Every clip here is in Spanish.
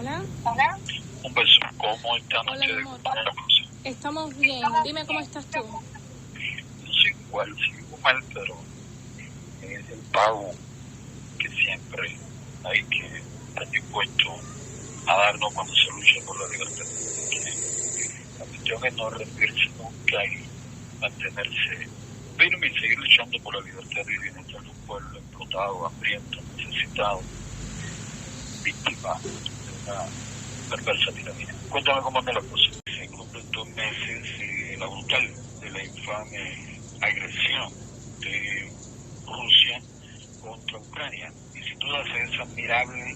Hola. Hola. Un beso. ¿Cómo están Hola, ustedes? amor. Estamos bien. Dime cómo estás tú. Yo soy igual, sigo mal, pero es el pago que siempre hay que estar dispuesto a darnos cuando se lucha por la libertad. La cuestión es no rendirse nunca y mantenerse firme y seguir luchando por la libertad y bienestar de un pueblo explotado, hambriento, necesitado, víctima de una perversa tiranía. Cuéntame cómo anda la cosa. Se cumplen 2 meses de la brutal, de la infame agresión de Rusia contra Ucrania. Y sin duda es admirable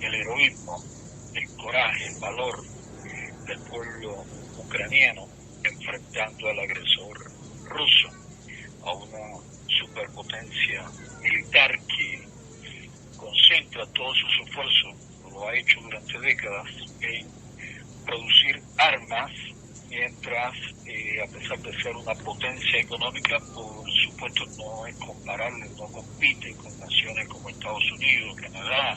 el heroísmo, el coraje, el valor del pueblo ucraniano enfrentando al agresor ruso, a una superpotencia militar que concentra todos sus esfuerzos, lo ha hecho durante décadas, en producir armas, mientras, a pesar de ser una potencia económica, por supuesto no es comparable, no compite con naciones como Estados Unidos, Canadá,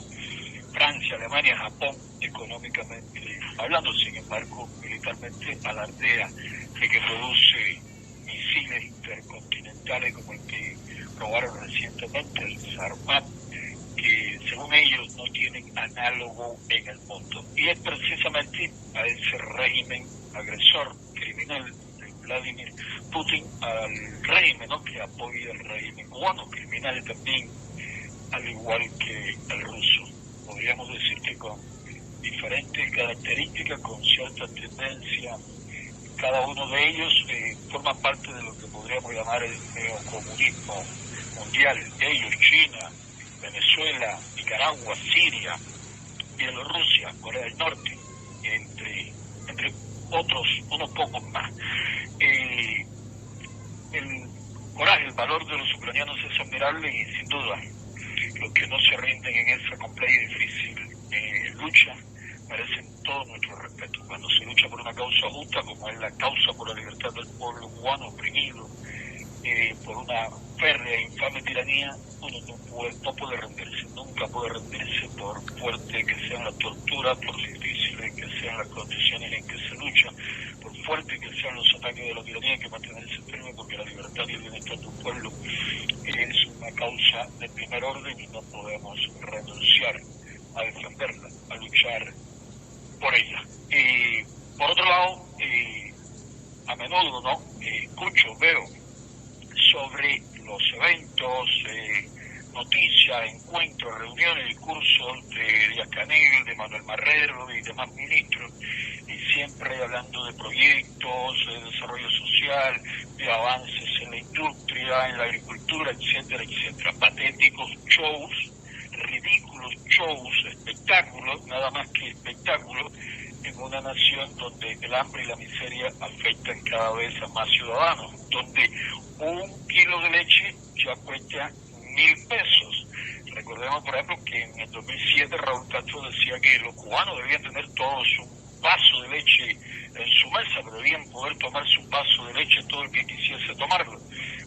Francia, Alemania, Japón, económicamente hablando. Sin embargo, militarmente alardea de que produce misiles intercontinentales como el que probaron recientemente, el Sarmat, que según ellos no tienen análogo en el mundo. Y es precisamente a ese régimen agresor, criminal, de Vladimir Putin, al régimen, ¿no?, que apoya el régimen cubano, criminal también, al igual que el ruso. Podríamos decir que con diferentes características, con cierta tendencia, cada uno de ellos forma parte de lo que podríamos llamar el neocomunismo mundial. Ellos, China, Venezuela, Nicaragua, Siria, Bielorrusia, Corea del Norte, entre otros, unos pocos más. El coraje, el valor de los ucranianos es admirable y sin duda los que no se rinden en esa compleja y difícil lucha merecen todo nuestro respeto. Cuando se lucha por una causa justa, como es la causa por la libertad del pueblo cubano oprimido por una férrea e infame tiranía, uno no puede rendirse, nunca puede rendirse, por fuerte que sean las torturas, por difíciles que sean las condiciones en que se lucha, por fuerte que sean los ataques de la tiranía. Hay que mantenerse firme porque la libertad y el bienestar de un pueblo es una causa de primer orden y no podemos renunciar a defenderla, a luchar por ella. Por otro lado, a menudo escucho, veo sobre los eventos, noticias, encuentros, reuniones, discursos de Díaz-Canel, de Manuel Marrero y demás ministros, y siempre hablando de proyectos, de desarrollo social, de avances en la industria, en la agricultura, etcétera, etcétera. Patéticos shows, ridículos shows, espectáculos, nada más que espectáculos, en una nación donde el hambre y la miseria afectan cada vez a más ciudadanos, donde 1 kilo de leche ya cuesta 1.000 pesos. Recordemos, por ejemplo, que en el 2007 Raúl Castro decía que los cubanos debían tener todos un vaso de leche en su mesa, pero debían poder tomarse un vaso de leche todo el que quisiese tomarlo.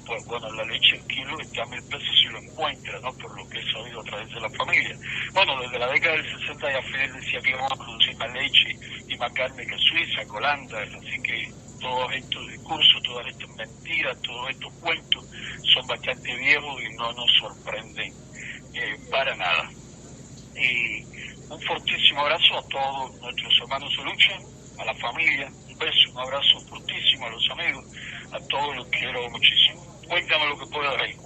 Pues bueno, la leche el kilo está a 1.000 pesos si lo encuentra, ¿no?, por lo que he sabido a través de la familia. Bueno, desde la década del 60 ya Fidel decía que íbamos a producir más leche y más carne que Suiza, que Holanda, así que todos estos discursos, todas estas mentiras, todos estos cuentos son bastante viejos y no nos sorprenden para nada. Un fortísimo abrazo a todos nuestros hermanos de lucha, a la familia, un beso, un abrazo fortísimo a los amigos, a todos los quiero muchísimo. Cuéntame lo que puedas ahí.